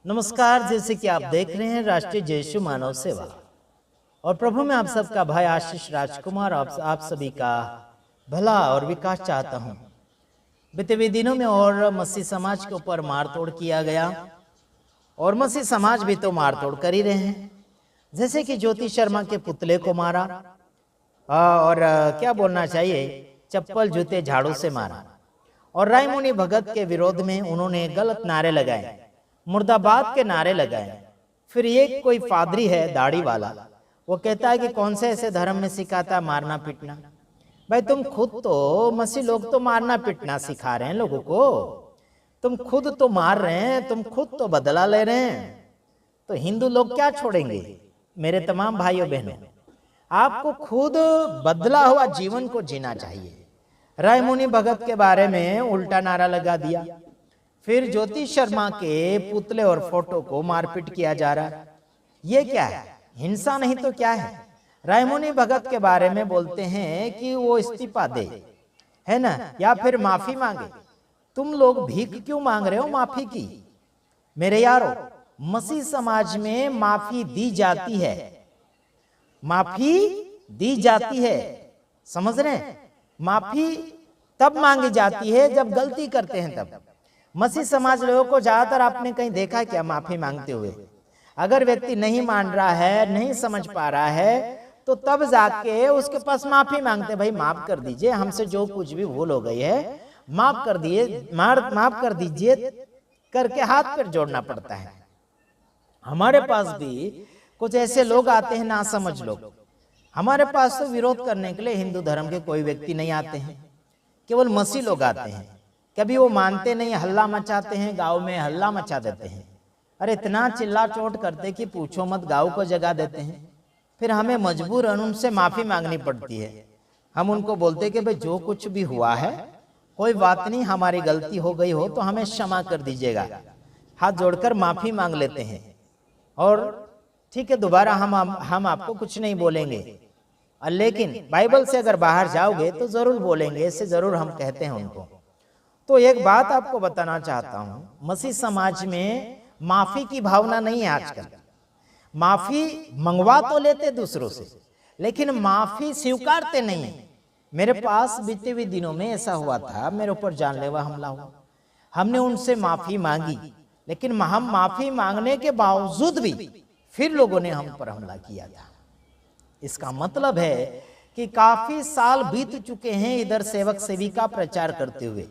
नमस्कार, जैसे कि आप देख रहे हैं राष्ट्रीय जयशु मानव सेवा और प्रभु में आप सबका भाई आशीष राजकुमार आप सभी का भला और विकास चाहता हूं। बीते हुए दिनों में और मसीह समाज के ऊपर मारतोड़ किया गया और मसीह समाज भी तो मारतोड़ कर ही रहे हैं। जैसे कि ज्योति शर्मा के पुतले को मारा और क्या बोलना चाहिए, चप्पल जूते झाड़ू से मारा और रायमुनि भगत के विरोध में उन्होंने गलत नारे लगाए, मुर्दाबाद के नारे लगाए। फिर एक कोई पादरी है दाढ़ी वाला, वो कहता है कि कौन से ऐसे धर्म में सिखाता है मारना पीटना। भाई तुम खुद तो मसीह लोग तो मारना पीटना सिखा रहे हैं लोगों को, तुम खुद तो मार रहे हैं, तुम खुद तो बदला ले रहे हैं, तो हिंदू लोग क्या छोड़ेंगे। मेरे तमाम भाइयों बहनों, आपको खुद बदला हुआ जीवन को जीना चाहिए। रायमुनि भगत के बारे में उल्टा नारा लगा दिया, फिर ज्योति शर्मा के पुतले और फोटो को मारपीट किया जा रहा है। ये क्या है, हिंसा नहीं तो क्या है। रायमुनि भगत के बारे में बोलते हैं कि वो इस्तीफा दे, है ना, या फिर माफी मांगे। तुम लोग भीख क्यों मांग रहे हो माफी की। मेरे यारो, मसीह समाज में माफी दी जाती है, माफी दी जाती है, समझ रहे हैं। माफी तब मांगी जाती है जब गलती करते हैं तब। मसीह समाज लोगों को ज्यादातर आपने कहीं देखा क्या माफी मांगते हुए। अगर व्यक्ति नहीं मान रहा है, नहीं समझ पा रहा है, तो तब जाके उसके पास माफी मांगते, भाई माफ कर दीजिए, हमसे जो कुछ भी भूल हो गई है माफ कर दिए, माफ कर दीजिए करके हाथ पैर जोड़ना पड़ता है। हमारे पास भी कुछ ऐसे लोग आते हैं ना समझ लोग। हमारे पास तो विरोध करने के लिए हिंदू धर्म के कोई व्यक्ति नहीं आते हैं, केवल मसीह लोग आते हैं। कभी वो मानते नहीं, हल्ला मचाते हैं, गांव में हल्ला मचा देते हैं। अरे इतना चिल्ला चोट करते कि पूछो मत, गांव को जगा देते हैं। फिर हमें मजबूरन उनसे माफी मांगनी पड़ती है। हम उनको बोलते कि भाई जो कुछ भी हुआ है कोई बात नहीं, हमारी गलती हो गई हो तो हमें क्षमा कर दीजिएगा। हाथ जोड़कर माफी मांग लेते हैं और ठीक है, दोबारा हम आपको कुछ नहीं बोलेंगे। लेकिन बाइबल से अगर बाहर जाओगे तो जरूर बोलेंगे, इससे जरूर हम कहते हैं उनको। तो एक बात आपको बताना चाहता हूं, मसीह समाज में माफी की भावना नहीं है आजकल। माफी मंगवा तो लेते दूसरों से, लेकिन माफी स्वीकारते नहीं है। मेरे पास बीते हुए दिनों में ऐसा हुआ था, मेरे ऊपर जानलेवा हमला हुआ। हमने उनसे माफी मांगी, लेकिन हम माफी मांगने के बावजूद भी फिर लोगों ने हम पर हमला किया था। इसका मतलब है कि काफी साल बीत चुके हैं इधर सेवक सेविका प्रचार करते हुए,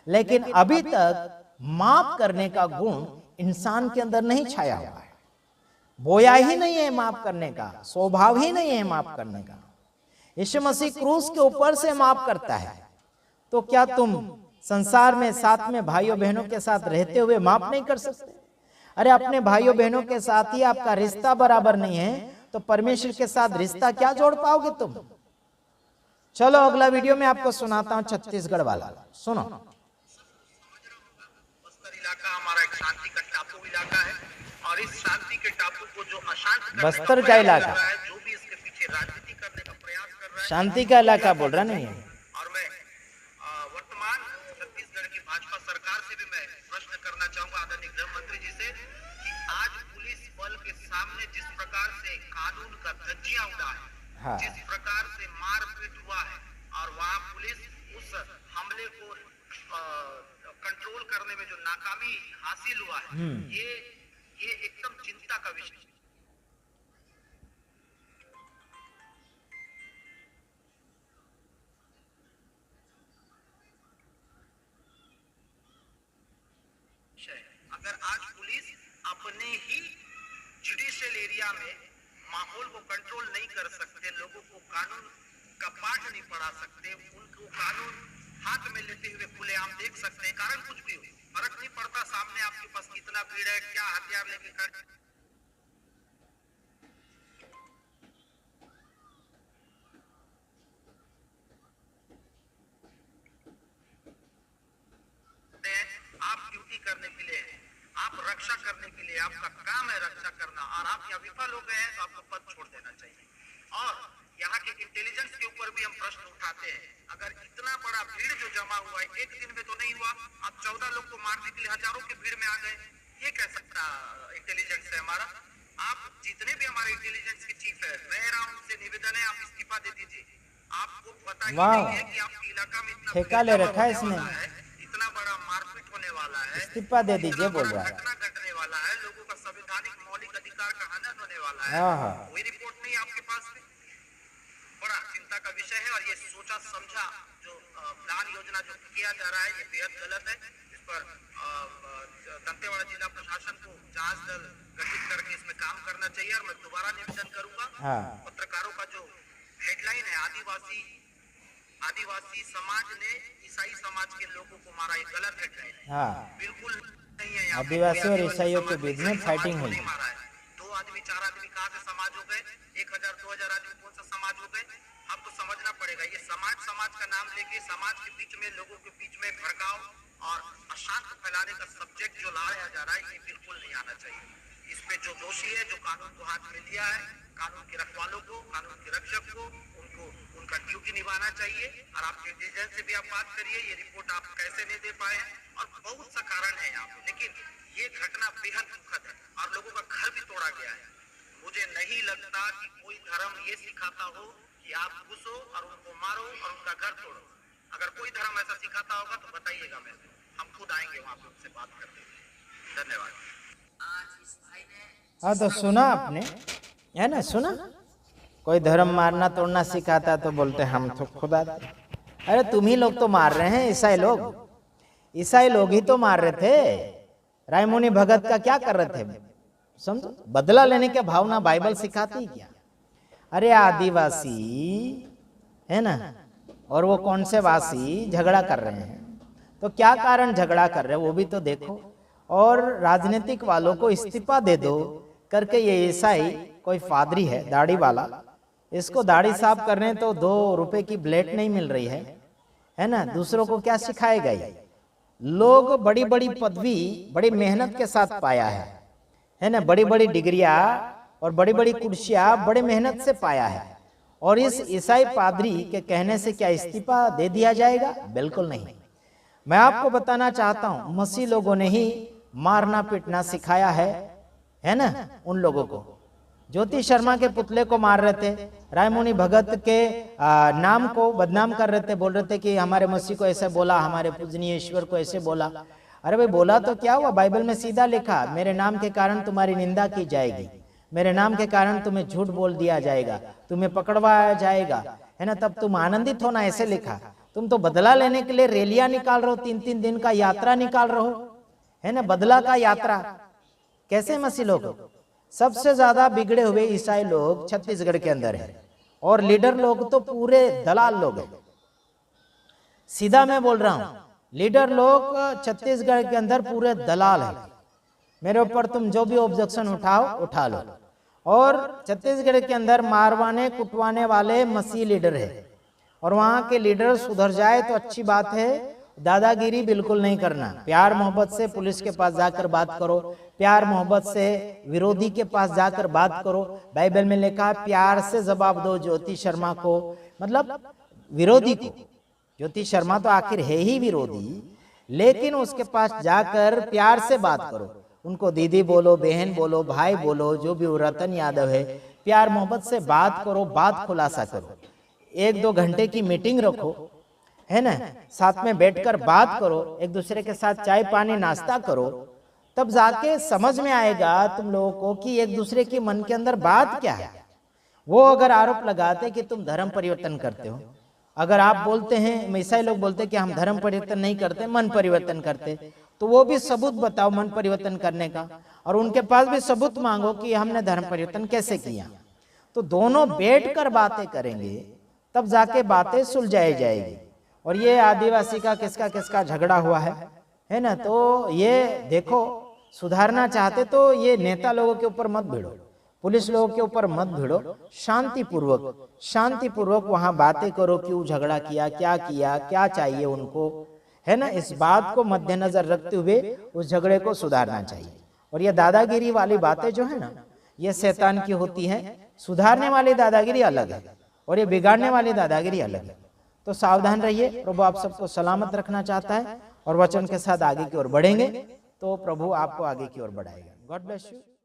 लेकिन अभी तक माफ करने का गुण इंसान के अंदर नहीं छाया हुआ है। बोया ही नहीं है माफ करने का, स्वभाव ही नहीं है माफ करने का। यीशु मसीह क्रूस के ऊपर से माफ करता है, तो क्या तुम संसार में साथ में भाइयों बहनों के साथ रहते हुए माफ नहीं कर सकते। अरे अपने भाइयों बहनों के साथ ही आपका रिश्ता बराबर नहीं है, तो परमेश्वर के साथ रिश्ता क्या जोड़ पाओगे तुम। चलो अगला वीडियो में आपको सुनाता हूं छत्तीसगढ़ वाला, सुनो। बस्तर इलाका हमारा एक शांति का टापू इलाका है और इस शांति के टापू को जो अशांत बस्तर का इलाका, जो भी इसके पीछे राजनीति करने का प्रयास कर रहा है, शांति का इलाका बोल रहा नहीं है। और मैं वर्तमान छत्तीसगढ़ की भाजपा सरकार से भी मैं प्रश्न करना चाहूंगा, आदरणीय गृह मंत्री जी से, कि आज पुलिस बल के सामने जिस प्रकार से कानून का धज्जियां उड़ा है, हाँ। जिस प्रकार से मारपीट हुआ है और वहां पुलिस उस हमले को कंट्रोल करने में जो नाकामी हासिल हुआ है, ये एकदम चिंता का विषय है। अगर आज पुलिस अपने ही जुडिशियल एरिया में माहौल को कंट्रोल नहीं कर सकते, लोगों को कानून का पाठ नहीं पढ़ा सकते, उनको कानून हाथ में लेते हुए खुलेआम देख सकते हैं, कारण कुछ भी हो, फर्क नहीं पड़ता सामने आपके पास कितना भीड़ है, क्या हथियार लेके खड़े। आप ड्यूटी करने के लिए, आप रक्षा करने के लिए, आपका काम है रक्षा करना, और आप यहाँ विफल हो गए हैं तो आपको पद छोड़ देना चाहिए। और यहाँ के इंटेलिजेंस के ऊपर भी हम प्रश्न उठाते हैं। अगर इतना बड़ा भीड़ जो जमा हुआ है, एक दिन में तो नहीं हुआ, आप 14 लोग को मारने के लिए हजारों की भीड़ में आ गए, ये कैसा हमारा। आप जितने भी हमारे इंटेलिजेंस के चीफ है, मेरा उनसे निवेदन है, आप इस्तीफा दे दीजिए। आपको पता ही नहीं है कि आपके इलाका में इतना ठेका ले रखा है इसने, इतना बड़ा मारपीट होने वाला है, इस्तीफा दे दीजिए बोल रहा है। घटना घटने वाला है, लोगों का संवैधानिक मौलिक अधिकार का हनन होने वाला है, हाँ। कोई रिपोर्ट नहीं आपके पास में। बड़ा चिंता का विषय है। और ये सोचा समझा जो प्लान योजना जो किया जा रहा है, ये बेहद गलत है। इस पर दंतेवाड़ा जिला प्रशासन को जांच दल गठित करके इसमें काम करना चाहिए। और मैं दोबारा निवेदन करूंगा, पत्रकारों का जो हेडलाइन है आदिवासी समाज ने ईसाई समाज के लोगों को मारा, ये गलत हेडलाइन है। बिल्कुल नहीं है। आदिवासी और ईसाइयों के बीच में फाइटिंग हुई। 2 आदमी 4 आदमी कहाँ से समाज हो गए? 1000 2000 आदमी कौन सा समाज हो गए? आपको समझना पड़ेगा। ये समाज का नाम लेके समाज के बीच में, लोगों के बीच में भड़काव और अशांति फैलाने का सब्जेक्ट जो लाया जा रहा है, ये बिल्कुल नहीं आना चाहिए। इस पे जो दोषी है, जो कानून को हाथ में लिया है, कानून के रखवालों को, कानून के रक्षक को, उनको उनका ड्यूटी निभाना चाहिए। और आपके इंटेलिजेंस से भी आप बात करिए, ये रिपोर्ट आप कैसे नहीं दे पाए हैं, और बहुत सा कारण है यहाँ पे। लेकिन ये घटना बेहद दुखद है और लोगों का घर भी तोड़ा गया है। मुझे नहीं लगता कि कोई धर्म ये सिखाता हो कि आप घुसो और उनको मारो और उनका घर तोड़ो। अगर कोई धर्म ऐसा सिखाता होगा तो बताइएगा, मैं हम खुद आएंगे वहां पे उनसे बात करते हुए। धन्यवाद। हाँ, तो सुना आपने, है ना, सुना? कोई धर्म मारना तोड़ना सिखाता तो बोलते हम तो खुदा। अरे तुम ही लोग तो मार रहे हैं, ईसाई लोग ही तो मार रहे थे। रायमुनि भगत का क्या कर रहे थे? समझो, बदला लेने की भावना बाइबल सिखाती क्या? अरे आदिवासी है ना, और वो कौन से वासी झगड़ा कर रहे हैं, तो क्या कारण झगड़ा कर रहे हैं वो भी तो देखो। और राजनीतिक वालों को इस्तीफा दे दो करके ये ईसाई कोई फादरी है दाढ़ी वाला, इसको दाढ़ी साफ कर रहे हैं तो 2 रुपए की ब्लेड नहीं मिल रही है ना। दूसरों को क्या सिखाएगा ये? लोग बड़ी बड़ी पदवी बड़ी मेहनत के साथ पाया है ना, बड़ी बड़ी डिग्रियां और बड़ी बड़ी कुर्सियां बड़े मेहनत से पाया है। और इस ईसाई पादरी के कहने से क्या इस्तीफा दे दिया जाएगा? बिल्कुल नहीं। मैं आपको बताना चाहता हूं, मसीह लोगों ने ही मारना पीटना सिखाया है ना उन लोगों को। ज्योति शर्मा के पुतले को मार रहे थे, रायमुनि भगत के नाम को बदनाम कर रहे थे, बोल रहे थे कि हमारे मसीह को ऐसे बोला, हमारे पूजनीय ईश्वर को ऐसे बोला। अरे भाई, बोला तो क्या हुआ? बाइबल में सीधा लिखा, मेरे नाम के कारण तुम्हारी निंदा की जाएगी, मेरे नाम के कारण तुम्हें झूठ बोल दिया जाएगा, तुम्हें पकड़वाया जाएगा, है ना, तब तुम आनंदित होना, ऐसे लिखा। तुम तो बदला लेने के लिए रैलियां निकाल रहे हो, 3-3 दिन का यात्रा निकाल रहे हो, है ना, बदला का यात्रा। कैसे मसीह लोग? सबसे ज्यादा बिगड़े हुए ईसाई लोग छत्तीसगढ़ के अंदर है, और लीडर लोग तो पूरे दलाल लोग हैं। सीधा मैं बोल रहा हूं, लीडर लोग छत्तीसगढ़ के अंदर पूरे दलाल है। मेरे ऊपर तुम जो भी ऑब्जेक्शन उठा लो। और छत्तीसगढ़ के अंदर मारवाने कुटवाने वाले मसीह लीडर है, और वहां के लीडर सुधर जाए तो अच्छी बात है। दादागिरी बिल्कुल नहीं करना, प्यार मोहब्बत से पुलिस के पास जाकर बात करो, प्यार मोहब्बत से विरोधी के पास जाकर बात करो। बाइबल में लिखा प्यार से जवाब दो ज्योति शर्मा को, मतलब विरोधी को। ज्योति शर्मा तो आखिर है ही विरोधी, लेकिन उसके पास जाकर प्यार से बात करो, उनको दीदी बोलो, बहन बोलो, भाई बोलो, जो भी रतन यादव है, प्यार मोहब्बत से बात करो, बात खुलासा करो। 1-2 घंटे की मीटिंग रखो, है ना, साथ में बैठकर बात करो, एक दूसरे के साथ चाय पानी नाश्ता करो, तब जाके समझ में आएगा तुम लोगों को कि एक दूसरे के मन के अंदर बात क्या है। वो अगर आरोप लगाते कि तुम धर्म परिवर्तन करते हो, अगर आप बोलते हैं, ईसाई लोग बोलते कि हम धर्म परिवर्तन नहीं करते, मन परिवर्तन करते, तो वो भी सबूत बताओ मन परिवर्तन करने का, और उनके पास भी सबूत मांगो कि हमने धर्म परिवर्तन कैसे किया। तो दोनों बैठकर बातें करेंगे, तब जाके बातें सुलझाई जाएगी। और ये आदिवासी का किसका किसका झगड़ा हुआ है ना, तो ये देखो, सुधारना चाहते तो ये नेता लोगों के ऊपर मत भिड़ो, पुलिस लोगों के ऊपर मत भिड़ो, शांतिपूर्वक वहां बातें करो, क्यों झगड़ा किया, क्या चाहिए उनको, है ना। इस बात को मद्देनजर रखते हुए उस झगड़े को सुधारना चाहिए। और ये दादागिरी वाली बातें जो है ना, ये शैतान की होती है। सुधारने वाली दादागिरी अलग है और ये बिगाड़ने वाली दादागिरी अलग है। तो सावधान रहिए। प्रभु आप सबको सलामत रखना चाहता है और वचन के साथ आगे की ओर बढ़ेंगे तो प्रभु आपको आगे की ओर बढ़ाएगा। God bless you.